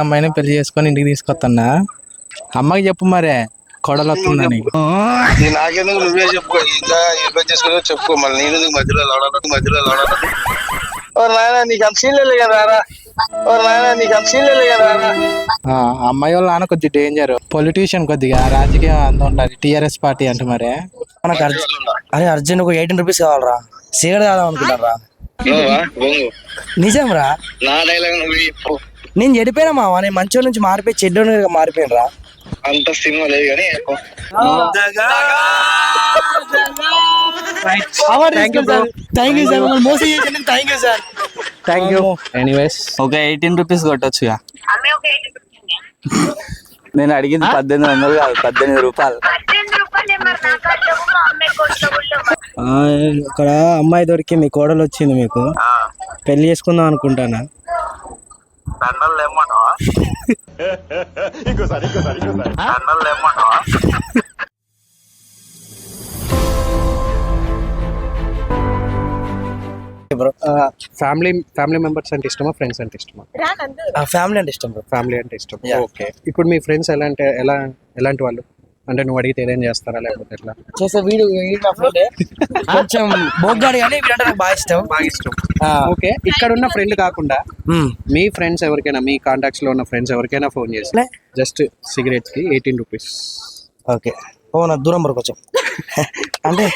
అమ్మాయిని పెళ్లి చేసుకొని ఇంటికి తీసుకొస్తున్నా. అమ్మకి చెప్పు మరే కొడలు వస్తుందని. నాకెందుకు నువ్వే చెప్పుకో, ఇంకా ఇబ్బంది చేసుకో చెప్పుకో, మళ్ళీ నేను మధ్యలో నాయన నీకు అంత సీన్ లేదు కదా అమ్మాయి వాళ్ళ నాన్న కొద్దిగా డేంజర్, పొలిటీషియన్, కొద్దిగా రాజకీయం అంత ఉండాలి. టిఆర్ఎస్ పార్టీ అంటే మరే మనకు అరే అర్జెంట్ ఒక 18 రూపీస్ కావాలరా. సిగరెట్ కాదాం అనుకుంటారా? నిజం రా, నా డైలాగ్ నువ్వు చెప్పు. నేను చెడిపోయినా మావా, నేను మంచోడి నుంచి మారిపోయి చెడ్డోడిగా మారిపోయిన రా. అంత సినిమా లేదు కానీ థ్యాంక్ యూ. ఎనీవేస్ ఒక 18 రూపీస్ కొట్టొచ్చుగా. నేను అడిగింది 1800 కాదు, 18 రూపాయలు. ఇక్కడ అమ్మాయి దొరికి మీ కోడలు వచ్చింది, మీకు పెళ్లి చేసుకుందాం అనుకుంటానా? ఫ్యామిలీ మెంబర్స్ అంటే ఇష్టమా, ఫ్రెండ్స్ అంటే ఇష్టమా? ఫ్యామిలీ అంటే ఇష్టం బ్రో. ఫ్యామిలీ అంటే ఇష్టం. ఓకే, ఇప్పుడు మీ ఫ్రెండ్స్ ఎలాంటి వాళ్ళు అంటే నువ్వు అడిగితే ఏదేం చేస్తారా, లేకపోతే ఎట్లా చేసే వీడు కొంచెం బొగ్గాడు కానీ వీడంటే నాకు బాగా ఇష్టం. ఓకే, ఇక్కడ ఉన్న ఫ్రెండ్ కాకుండా మీ ఫ్రెండ్స్ ఎవరికైనా, మీ కాంటాక్ట్స్ లో ఉన్న ఫ్రెండ్స్ ఎవరికైనా ఫోన్ చేసి జస్ట్ సిగరెట్స్ కి 18 రూపీస్. ఓకే, నా దూరం వరకు కొంచెం అంటే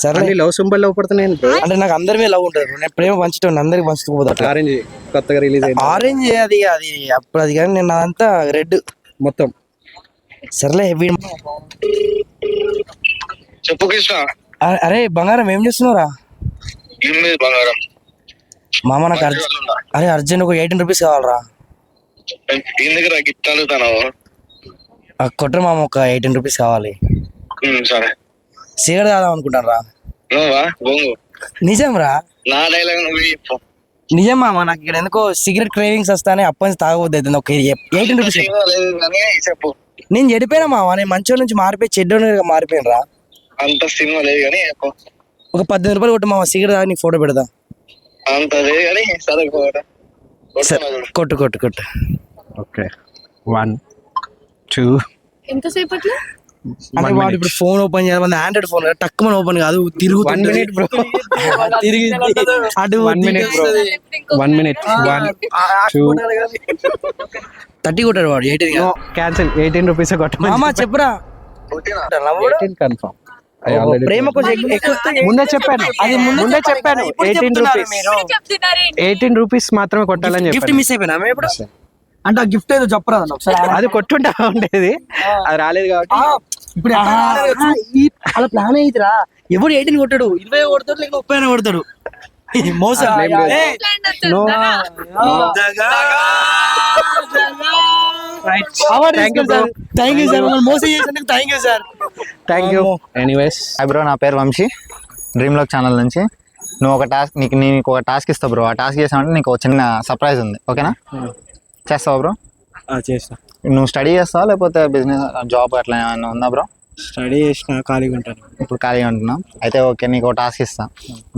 సరే. లవ్ సింబల్ లవ్ పడుతున్నాయి అంటే నాకు అందరి మీద లవ్ ఉంటారు. నేను ప్రేమ పంచుతాను, అందరికి పంచుతూ పోతా. ఆరెంజ్ కొత్తగా రిలీజ్ అయింది. ఆరెంజ్ అది అప్పుడు అది కానీ నేను అదంతా రెడ్ మొత్తం. సర్లే చెప్పు కృష్ణ. అరే బంగారం ఏం చేస్తున్నావురా? బంగారం మామ నాకు అరే అర్జెంట్ ఒక 18 రూపీస్ కావాలరా. ఎందుకు గిఫ్ట్ అడుగుతాను? కొట్టరు మామ, ఒక 18 రూపీస్ కావాలి. సరే, సిగరెట్ కాదాం అనుకుంటాను రా. నిజం రా, నా డైలాగ్ నువ్వు చెప్పు. నిజం మామ, నాకు ఇక్కడ ఎందుకో సిగరెట్ క్రేవింగ్స్ వస్తానే అప్పటి నుంచి తాగబోద్దు అవుతుంది. ఒక 18 రూపీస్ చెప్పు. నేను చెడిపోయినా మామ, నేను మంచోడి నుంచి మారిపోయి చెడ్డోడిగా మారిపోయిన రా. అంత సినిమా లేదు కానీ ఒక 18 రూపాయలు కొట్టు మామ, సిగరెట్ తాగి నీకు ఫోటో పెడతా. అంత లేదు కానీ సరే కొట్టు. ఓకే, 1 2. ఎంతసేపట్లో? అంటే వాడు ఇప్పుడు ఫోన్ ఓపెన్ చేయాలి, ఆండ్రాయిడ్ ఫోన్ టక్ మన ఓపెన్ కాదు, తిరుగు 1 minute బ్రో. తిరిగి అటు 1 minute బ్రో. 1 minute. 1 2 30 కొట్టాడు వాడు. 18 క్యాన్సిల్. 18 రూపీస్ కొట్టమని మామ చెప్పురా. 18 కన్ఫర్మ్. ప్రేమ కొంచెం ముందే చెప్పాను, అది ముందే చెప్పాను. 18 రూపీస్, 18 రూపీస్ మాత్రమే కొట్టాలని గిఫ్ట్ చెప్పాను. మిస్ అయిపోయినా ఇప్పుడు. అంటే ఆ గిఫ్ట్ ఏదో చెప్పరాదు ఒకసారి. అది కొట్టుంటా ఉండేది, అది రాలేదు కాబట్టి ఇప్పుడు అలా ప్లాన్ అయితేరా. ఎవడు 18 కొట్టాడు, 20 కొడతాడు, లేక 30 కొడతాడు. మోసం. Thank you. Anyways, hi bro, నా పేరు వంశీ, డ్రీమ్ లాక్ ఛానల్ నుంచి. నువ్వు ఒక టాస్క్, నీకు ఒక టాస్క్ ఇస్తా బ్రో. ఆ టాస్క్ చేసావంటే నీకు ఒక చిన్న సర్ప్రైజ్ ఉంది, ఓకేనా? చేస్తావా బ్రో? చేస్తా. నువ్వు స్టడీ చేస్తావా లేకపోతే బిజినెస్ జాబ్ అట్లా ఏమైనా ఉందా బ్రో? స్టడీ చేసిన, ఖాళీగా ఉంటాను ఇప్పుడు. ఖాళీగా ఉంటున్నా అయితే ఓకే, నీకు ఒక టాస్క్ ఇస్తా.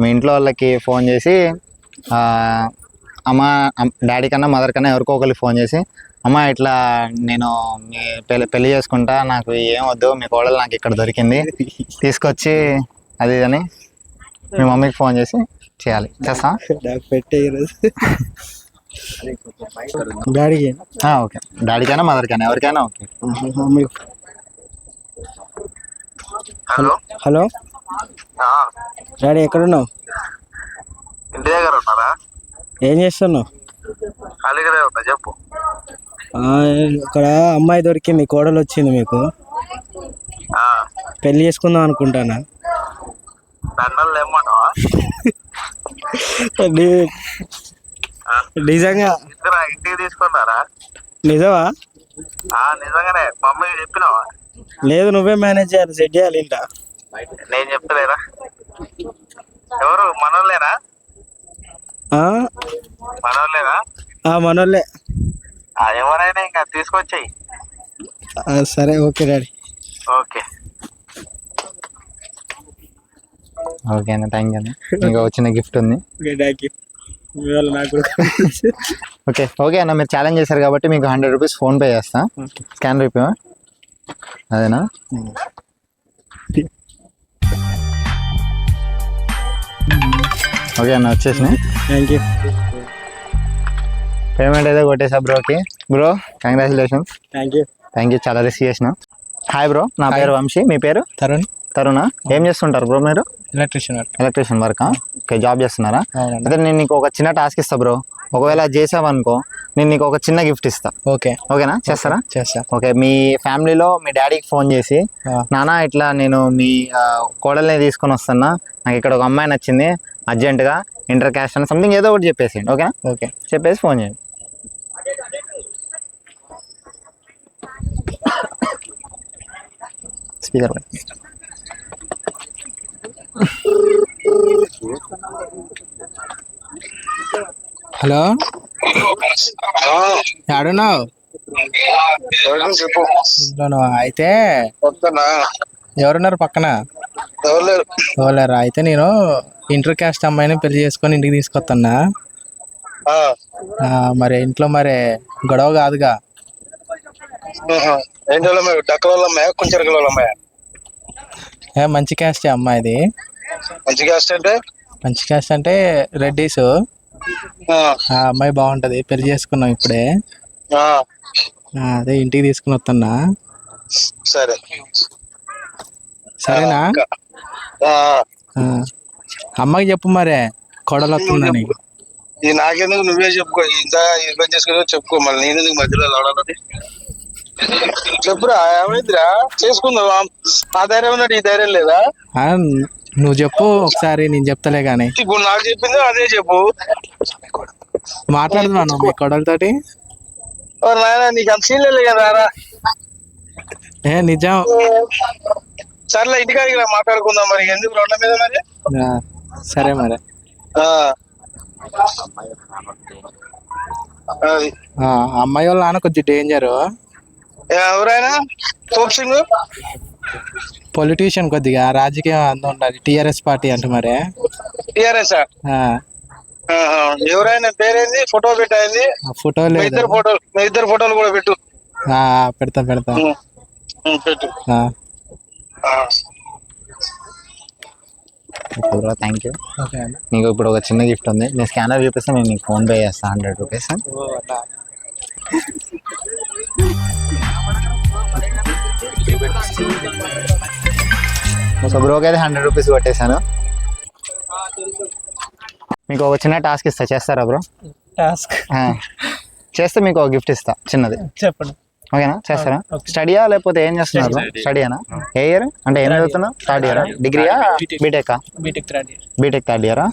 మీ ఇంట్లో వాళ్ళకి ఫోన్ చేసి, అమ్మ, డాడీ కన్నా మదర్ కన్నా ఎవరికో ఒకరికి ఫోన్ చేసి, అమ్మ ఇట్లా నేను మీ పెళ్లి చేసుకుంటా, నాకు ఏం వద్దు, మీ కోడలు నాకు ఇక్కడ దొరికింది, తీసుకొచ్చి అది అని మీ మమ్మీకి ఫోన్ చేసి చేయాలి. చేస్తా? డాడీకి. ఓకే, డాడీకైనా మదర్కైనా ఎవరికైనా ఓకే. హలో డాడీ, ఎక్కడున్నావు? ఇంటి దగ్గర ఉన్నారా? ఏం చేస్తున్నావు? ఖాళీగానే ఉన్నా, చెప్పు. ఇక్కడ అమ్మాయి దొరికింది, కోడలు వచ్చింది, మీకు పెళ్లి చేసుకుందాం అనుకుంటానా? నిజంగా? ఇంటికి తీసుకున్నారా? నిజమా? నిజంగానే. మమ్మీకి చెప్పినావా? లేదు, నువ్వే మేనేజ్ చేయాలి, సెట్ చేయాలి ఇంట. నేను చెప్తలేరా? ఎవరు మనోళ్ళేనా? మనోళ్ళేనా? మనోళ్ళే. ఎవరైనా ఇంకా తీసుకొచ్చాయి. సరే, ఓకే డాడీ. ఓకే ఓకే అన్న, థ్యాంక్ యూ అన్న. ఇంకా వచ్చిన గిఫ్ట్ ఉంది. Thank you. ఓకే ఓకే అన్న, మీరు ఛాలెంజ్ చేశారు కాబట్టి మీకు 100 రూపీస్ ఫోన్పే చేస్తా. స్కానర్ ఇప్పా, అదేనా? ఓకే అన్న, వచ్చేసినాయి. Thank you. పేమెంట్ అయితే కొట్టేసా బ్రోకి. Bro congratulations. Thank you. Thank you, చాలా రిస్క్ చేసిన. హాయ్ బ్రో, నా పేరు వంశీ. మీ పేరు? తరుణ్. తరుణా? ఏం చేస్తుంటారు బ్రో మీరు? Electrician work. ఎలక్ట్రీషియన్ వర్కా? ఓకే, జాబ్ చేస్తున్నారా? అవునండి. అదే నేను నీకు ఒక చిన్న టాస్క్ ఇస్తా బ్రో. ఒకవేళ అది చేసావనుకో నేను నీకు ఒక చిన్న గిఫ్ట్ ఇస్తా. ఓకే. ఓకేనా? చేస్తారా? చేస్తా. ఓకే, మీ ఫ్యామిలీలో మీ డాడీకి ఫోన్ చేసి, నానా ఇట్లా నేను మీ కోడల్ని తీసుకొని వస్తున్నా, నాకు ఇక్కడ ఒక అమ్మాయి నచ్చింది, అర్జెంటుగా ఇంటర్ క్యాస్ట్ అని సంథింగ్ ఏదో ఒకటి చెప్పేసి, ఓకేనా? ఓకే. చెప్పేసి ఫోన్ చేయండి. స్పీకర్ హలో, ఆడున్నావు? చెప్పు. ఇంట్లోనూ? అయితే వస్తున్నా. ఎవరున్నారు పక్కన? ఎవరు లేరు. ఎవరు? అయితే నేను ఇంటర్ క్యాస్ట్ అమ్మాయిని పెళ్లి చేసుకొని ఇంటికి తీసుకొస్తున్నా. మరి ఇంట్లో మరి గొడవ కాదుగా? ఏంటి వాళ్ళ డక్కల అమ్మాయా, కొంచెం అమ్మాయా? మంచి క్యాస్ట్ అమ్మాయిది. మంచి క్యాస్ట్ అంటే? మంచి క్యాస్ట్ అంటే రెడ్డీస్. ఆ అమ్మాయి బాగుంటది, పెళ్లి చేసుకున్నాం ఇప్పుడే. అదే ఇంటికి తీసుకుని వస్తున్నా. సరే సరేనా? అమ్మకి చెప్పు మరి కోడలు వస్తుందని. ఇది నాకెందుకు, నువ్వే చెప్పుకో. ఇంకా ఇన్వైట్ చేసుకుని చెప్పుకో, మళ్ళీ నేను మధ్యలో లాడాలి. చెప్పురా, ఏమైందిరా? చేసుకుందాం. ఆ ధైర్యం ఉన్నట్టు ఈ ధైర్యం లేదా? నువ్వు చెప్పు ఒకసారి, నేను చెప్తలే గానీ. ఇప్పుడు నాకు చెప్పింది అదే చెప్పు. మాట్లాడుతున్నాను మీ కోడలతోటి. నాయన నీకు అంత సీన్ లేదు కదా. నిజం. సర్లే, ఇంటికాడికి రా, మాట్లాడుకుందాం. మరి ఎందుకు రోడ్ల మీద మరి? సరే మరి. అమ్మాయి వాళ్ళ నాన్న కొంచెం డేంజర్. ఎవరైనా తోప్ సింగ్ పొలిటీషియన్, కొద్దిగా రాజకీయం అంత ఉండాలి. టిఆర్ఎస్ పార్టీ అంటే మరి. టిఆర్ఎస్? ఎవరైనా పేరేంది? ఫోటో పెట్టాయింది? ఫోటో లేదు. ఇద్దరు ఫోటోలు కూడా పెట్టు. పెడతా పెట్టు. Thank you. నీకు ఇప్పుడు ఒక చిన్న గిఫ్ట్ ఉంది. నేను స్కానర్ చూపిస్తే నేను నీకు ఫోన్ పే చేస్తాను 100 రూపీస్. సో బ్రోకి అయితే 100 రూపీస్ కొట్టేశాను. మీకు ఒక చిన్న టాస్క్ ఇస్తా, చేస్తారా బ్రో? టాస్క్ చేస్తే మీకు ఒక గిఫ్ట్ ఇస్తా చిన్నది. చెప్పండి. ఓకేనా? చేస్తారా? స్టడీయా లేకపోతే ఏం చేస్తున్నారు? స్టడీనా? ఏ ఇయర్ అంటే ఏం చదువుతున్నావు? థర్డ్ ఇయరా? డిగ్రీయా? బీటెకా? బీటెక్ థర్డ్ ఇయరా?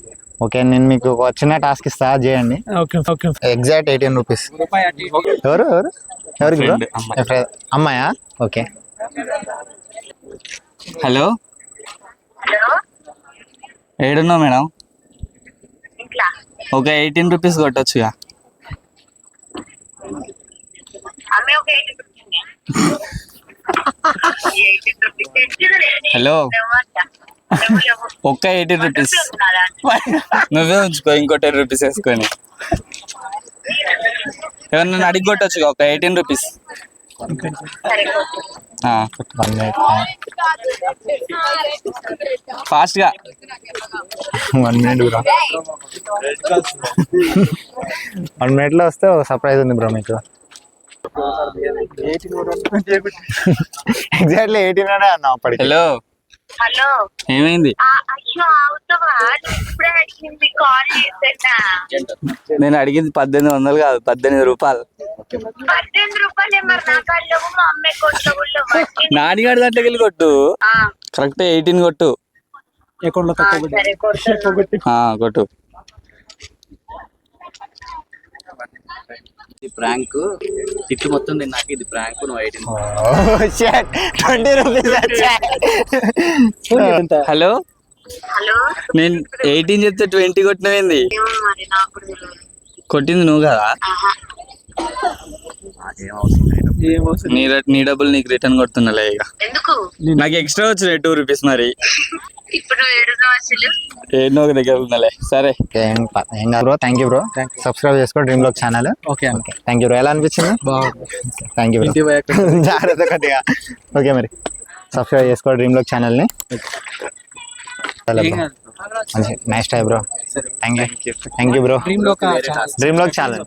ఓకే, నేను మీకు ఒక చిన్న టాస్క్ ఇస్తా, చేయండి. Exact 18 rupees. ఎవరికి బ్రో? అమ్మాయా? ఓకే. హలో, ఏడున్నావు మేడం? ఒక 18 రూపీస్ కొట్టొచ్చుగా. హలో, ఒక్క 18 రూపీస్ నువ్వే ఉంచుకో, ఇంకో 10 రూపీస్ వేసుకొని. ఎవరినైనా అడిగి కొట్టొచ్చుగా ఒక 18 రూపీస్. ఫాస్ట్ గా 1 మినిట్ బ్రో. 1 మినిట్ లో వస్తే సర్ప్రైజ్ ఉంది బ్రో మీకు. ఎగ్జాక్ట్లీ 18 అనే అన్నా అప్పటికి. హలో, ఏమైంది? నేను అడిగింది 1800 కాదు, 18 రూపాయలు. నానిగాడి దాంట్లోకి వెళ్ళి కొట్టు. కరెక్ట్ 18 కొట్టు. కొట్టు. ప్రాంక్ తిట్టు మొత్తం నాకు ఇది ప్రాంక్. నువ్వు 20 రూపీస్. హలో, నేను 18 చెప్తే 20 కొట్టినవేంది? కొట్టింది నువ్వు కదా? నీ డబ్బులు నీకు రిటర్న్ కొడుతున్నా. ఇక నాకు ఎక్స్ట్రా వచ్చినాయి 2 రూపీస్. మరి ఇప్పుడు ఏడున్నావు అసలు? ఎన్నో ఒక దగ్గర ఉండాలి. సరే ఏం కాదు bro, thank you bro. Subscribe చేసుకో డ్రీమ్ బ్లాగ్ ఛానల్. ఓకే అన్న, థ్యాంక్ యూ బ్రో. ఎలా అనిపించింది? బాగుంది. Thank you bro. ఇంటికి పోయాక జాగ్రత్త కొద్దిగా. ఓకే మరి సబ్స్క్రైబ్ చేసుకో డ్రీమ్ బ్లాగ్ ఛానల్ని. మంచి nice tie bro. Thank you bro. Dream లో డ్రీమ్ బ్లాగ్ ఛానల్.